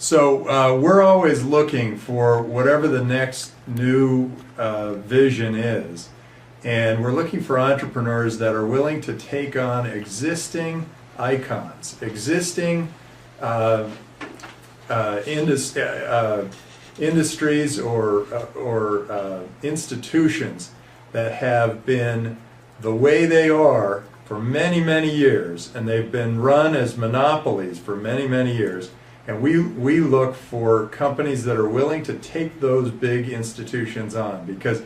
So we're always looking for whatever the next new vision is. And we're looking for entrepreneurs that are willing to take on existing icons, existing industries or institutions that have been the way they are for many, many years, and they've been run as monopolies for many, many years. And we look for companies that are willing to take those big institutions on, because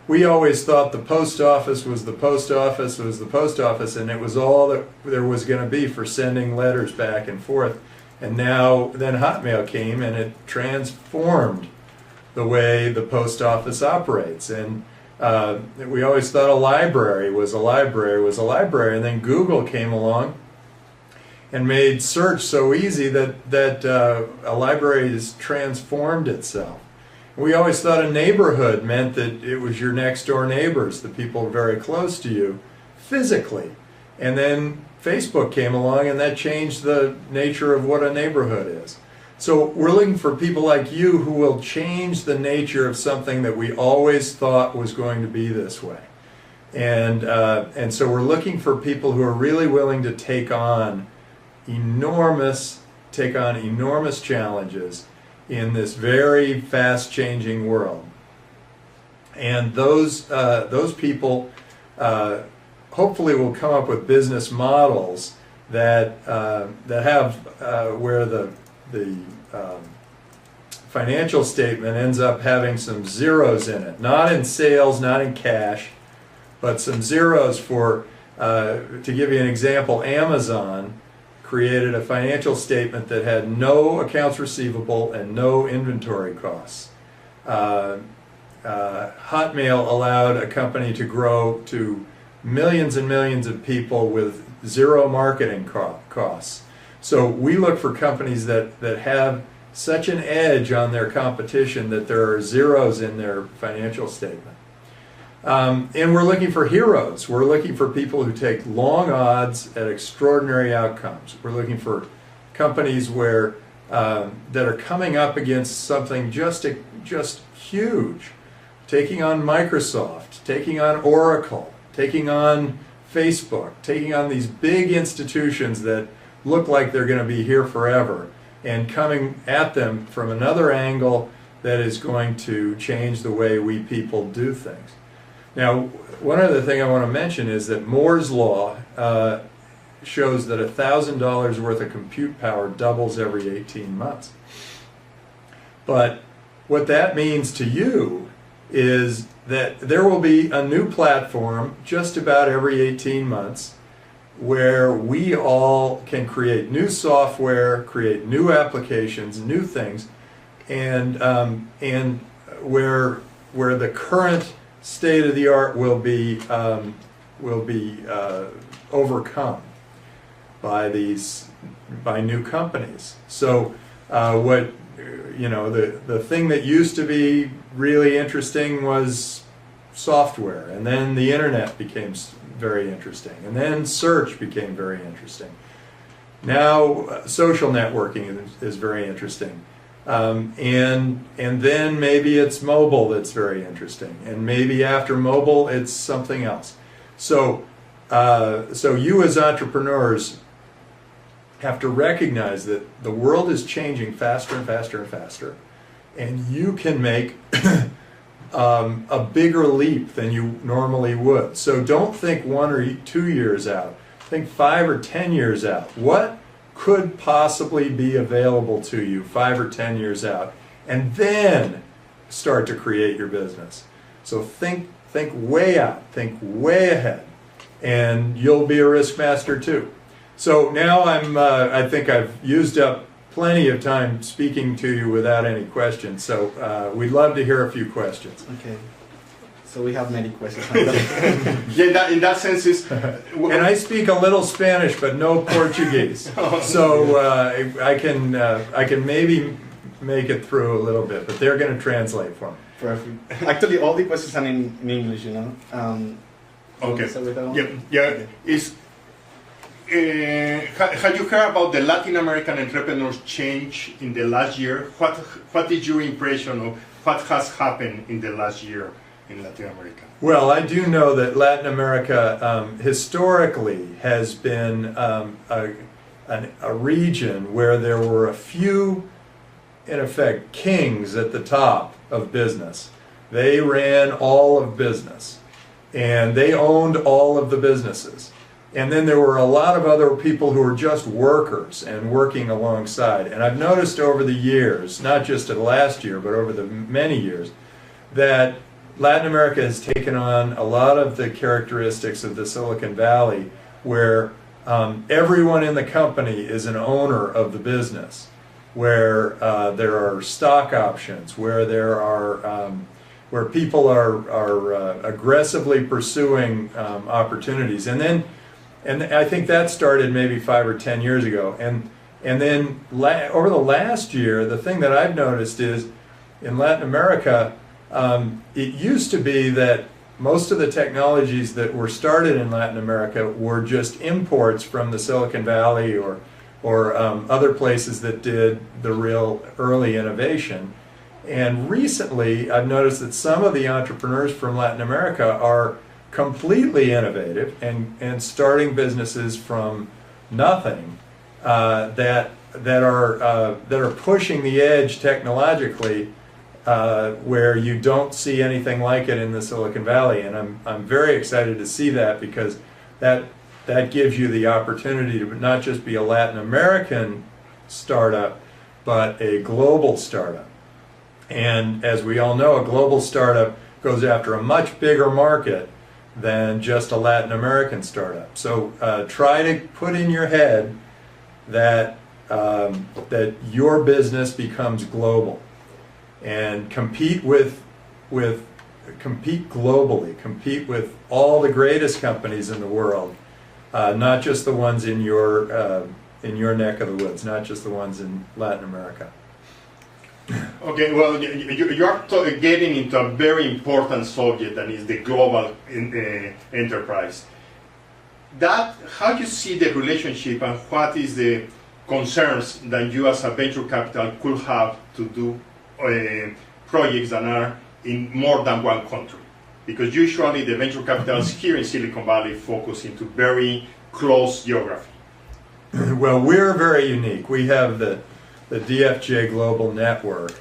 we always thought the post office was the post office was the post office, and it was all that there was going to be for sending letters back and forth. And now, then Hotmail came and it transformed the way the post office operates. And we always thought a library was a library was a library, and then Google came along and made search so easy that a library has transformed itself. We always thought a neighborhood meant that it was your next door neighbors, the people very close to you, physically. And then Facebook came along and that changed the nature of what a neighborhood is. So we're looking for people like you who will change the nature of something that we always thought was going to be this way. And so we're looking for people who are really willing to take on enormous challenges in this very fast-changing world. And those people hopefully will come up with business models that have where the financial statement ends up having some zeros in it, not in sales, not in cash, but some zeros for, to give you an example, Amazon created a financial statement that had no accounts receivable and no inventory costs. Hotmail allowed a company to grow to millions and millions of people with zero marketing costs. So we look for companies that have such an edge on their competition that there are zeros in their financial statement. And we're looking for heroes. We're looking for people who take long odds at extraordinary outcomes. We're looking for companies where that are coming up against something just huge, taking on Microsoft, taking on Oracle, taking on Facebook, taking on these big institutions that look like they're going to be here forever, and coming at them from another angle that is going to change the way we people do things. Now, one other thing I want to mention is that Moore's Law shows that $1,000 worth of compute power doubles every 18 months. But what that means to you is that there will be a new platform just about every 18 months where we all can create new software, create new applications, new things, and where the current state of the art will be overcome by new companies. So the thing that used to be really interesting was software, and then the internet became very interesting, and then search became very interesting. Now social networking is very interesting. And then maybe it's mobile that's very interesting, and maybe after mobile it's something else. So you as entrepreneurs have to recognize that the world is changing faster and faster and faster, and you can make a bigger leap than you normally would. So don't think 1 or 2 years out. Think 5 or 10 years out. What could possibly be available to you 5 or 10 years out, and then start to create your business. So think way out, think way ahead, and you'll be a risk master too. So now I think I've used up plenty of time speaking to you without any questions. So we'd love to hear a few questions. Okay. So we have many questions. Yeah, in that sense is... and I speak a little Spanish, but no Portuguese. So I can maybe make it through a little bit, but they're going to translate for me. Perfect. Actually, all the questions are in English, you know. Okay. So Yeah. Okay. have you heard about the Latin American entrepreneurs change in the last year? What is your impression of what has happened in the last year in Latin America? Well, I do know that Latin America historically has been a region where there were a few, in effect, kings at the top of business. They ran all of business, and they owned all of the businesses. And then there were a lot of other people who were just workers and working alongside. And I've noticed over the years, not just in the last year, but over the many years, that Latin America has taken on a lot of the characteristics of the Silicon Valley, where everyone in the company is an owner of the business, where there are stock options, where there are where people are aggressively pursuing opportunities, and I think that started maybe 5 or 10 years ago, and then over the last year, the thing that I've noticed is in Latin America, it used to be that most of the technologies that were started in Latin America were just imports from the Silicon Valley or other places that did the real early innovation. And recently, I've noticed that some of the entrepreneurs from Latin America are completely innovative and starting businesses from nothing that are pushing the edge technologically, where you don't see anything like it in the Silicon Valley, and I'm very excited to see that, because that gives you the opportunity to not just be a Latin American startup, but a global startup. And as we all know, a global startup goes after a much bigger market than just a Latin American startup. So try to put in your head that that your business becomes global, and compete globally, compete with all the greatest companies in the world, not just the ones in your neck of the woods, not just the ones in Latin America. Okay, well, you are getting into a very important subject, that is the global enterprise. How do you see the relationship, and what is the concerns that you as a venture capital could have to do projects that are in more than one country? Because usually the venture capitals here in Silicon Valley focus into very close geography. Well, we're very unique. We have the DFJ Global Network,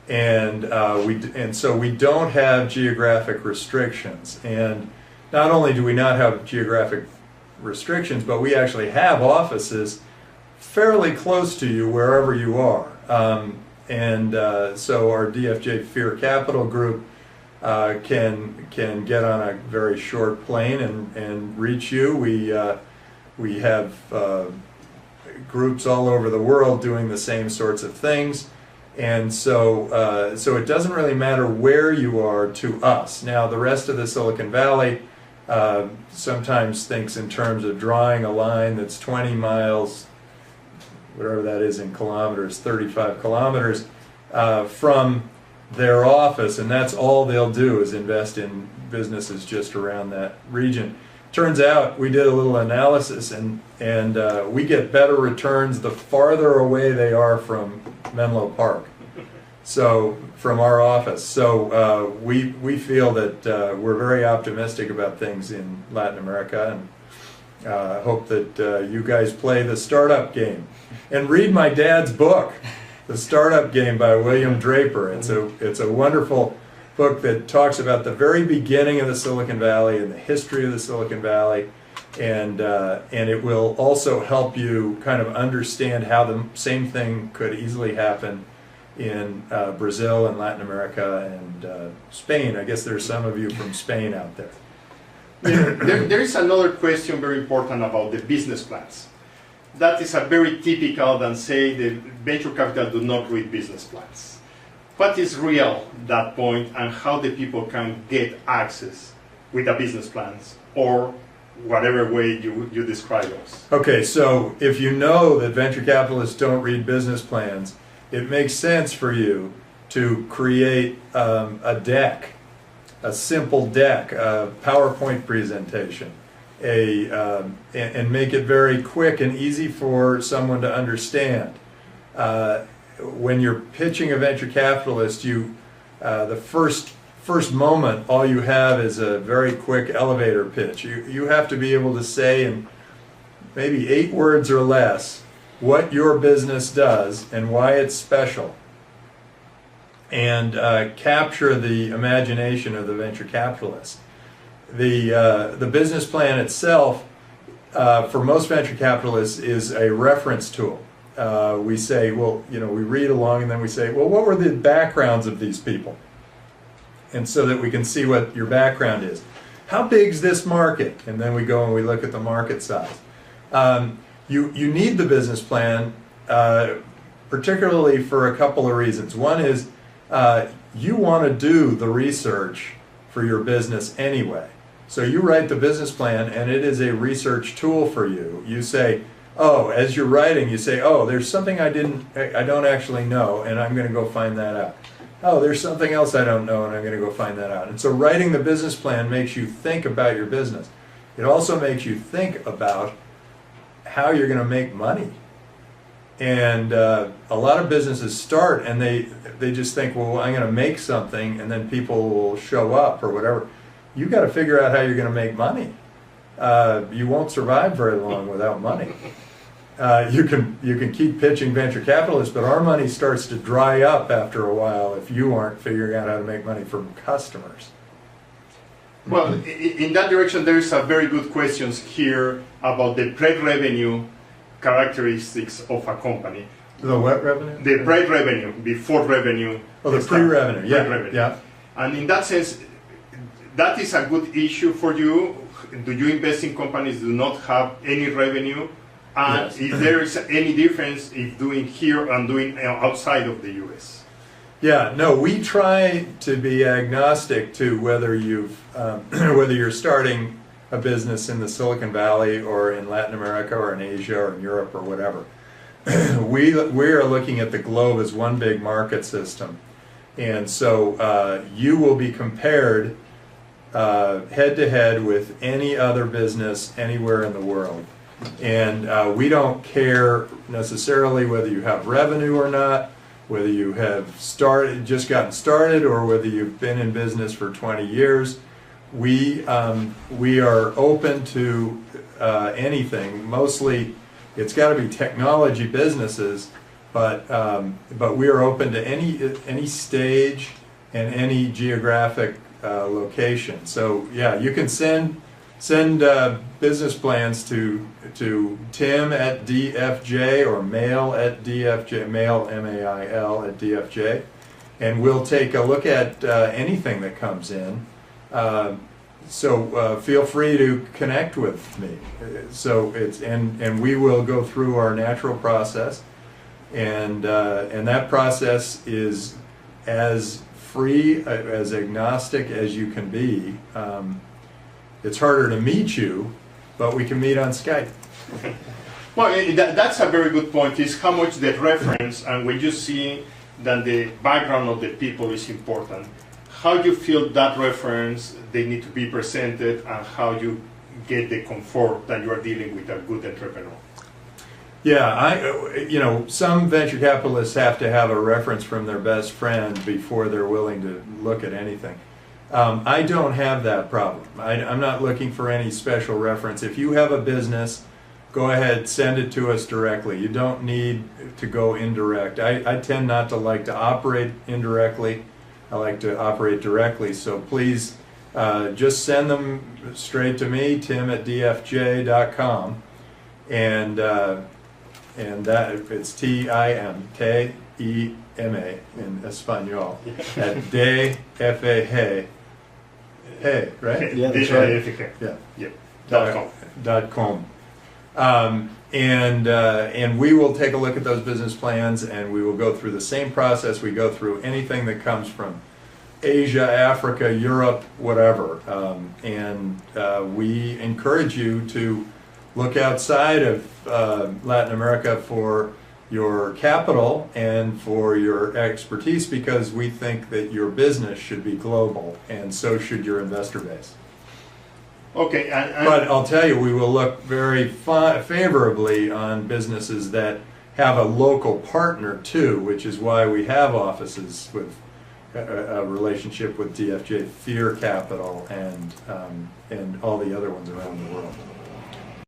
and so we don't have geographic restrictions. And not only do we not have geographic restrictions, but we actually have offices fairly close to you wherever you are. So our DFJ Fear Capital group can get on a very short plane and reach you. We have groups all over the world doing the same sorts of things, and so it doesn't really matter where you are to us. Now, the rest of the Silicon Valley sometimes thinks in terms of drawing a line that's 20 miles, whatever that is in kilometers, 35 kilometers from their office, and that's all they'll do is invest in businesses just around that region. Turns out we did a little analysis, and we get better returns the farther away they are from Menlo Park, so from our office. So we feel that we're very optimistic about things in Latin America, and hope that you guys play the startup game and read my dad's book, The Startup Game by Tim Draper. It's a wonderful book that talks about the very beginning of the Silicon Valley and the history of the Silicon Valley, and it will also help you kind of understand how the same thing could easily happen in Brazil and Latin America and Spain. I guess there's some of you from Spain out there. There is another question very important about the business plans. That is a very typical than say the venture capital do not read business plans. What is real at that point, and how the people can get access with the business plans, or whatever way you describe those? Okay, so if you know that venture capitalists don't read business plans, it makes sense for you to create a deck, a simple deck, a PowerPoint presentation and make it very quick and easy for someone to understand. When you're pitching a venture capitalist, the first moment, all you have is a very quick elevator pitch. You have to be able to say in maybe 8 words or less what your business does and why it's special, and capture the imagination of the venture capitalist. The business plan itself, for most venture capitalists, is a reference tool. We say, well, we read along and then we say, well, what were the backgrounds of these people? And so that we can see what your background is. How big's this market? And then we go and we look at the market size. You need the business plan, particularly for a couple of reasons. One is you want to do the research for your business anyway. So you write the business plan and it is a research tool for you. You say, oh, as you're writing, you say, oh, there's something I don't actually know, and I'm going to go find that out. Oh, there's something else I don't know, and I'm going to go find that out. And so writing the business plan makes you think about your business. It also makes you think about how you're going to make money. And a lot of businesses start and they just think, well, I'm going to make something and then people will show up or whatever. You've got to figure out how you're going to make money. You won't survive very long without money. You can keep pitching venture capitalists, but our money starts to dry up after a while if you aren't figuring out how to make money from customers. Well, in that direction, there is a very good questions here about the pre-revenue characteristics of a company. The what revenue? The pre-revenue, before revenue. Oh, the pre-revenue, yeah. Pre-revenue. Yeah. And in that sense, that is a good issue for you. Do you invest in companies that do not have any revenue? And Yes. if there is any difference if doing here and doing outside of the U.S.? Yeah, no, we try to be agnostic to whether whether you're starting a business in the Silicon Valley or in Latin America or in Asia or in Europe or whatever. We are looking at the globe as one big market system. And so you will be compared head to head with any other business anywhere in the world. And we don't care necessarily whether you have revenue or not, whether you have just gotten started or whether you've been in business for 20 years. We are open to anything. Mostly it's got to be technology businesses, but we are open to any stage and any geographic location. So yeah, you can send business plans to Tim at DFJ or mail at DFJ, mail MAIL at DFJ, and we'll take a look at anything that comes in. So feel free to connect with me. So and we will go through our natural process, and that process is as free, as agnostic as you can be. It's harder to meet you, but we can meet on Skype. Well, that's a very good point, is how much the reference, and when you see that the background of the people is important, how you feel that reference, they need to be presented, and how you get the comfort that you are dealing with a good entrepreneur. Yeah, some venture capitalists have to have a reference from their best friend before they're willing to look at anything. I don't have that problem. I'm not looking for any special reference. If you have a business, go ahead, send it to us directly. You don't need to go indirect. I tend not to like to operate indirectly. I like to operate directly. So please just send them straight to me, Tim at dfj.com. And that it's TIMKEMA in Espanol at de F-A-Hey. Hey, right? Yeah, that's right. Yeah. .com. And we will take a look at those business plans, and we will go through the same process we go through anything that comes from Asia, Africa, Europe, whatever. We encourage you to look outside of Latin America for your capital and for your expertise, because we think that your business should be global, and so should your investor base. Okay, But I'll tell you, we will look very favorably on businesses that have a local partner too, which is why we have offices with a relationship with DFJ Fear Capital and all the other ones around the world.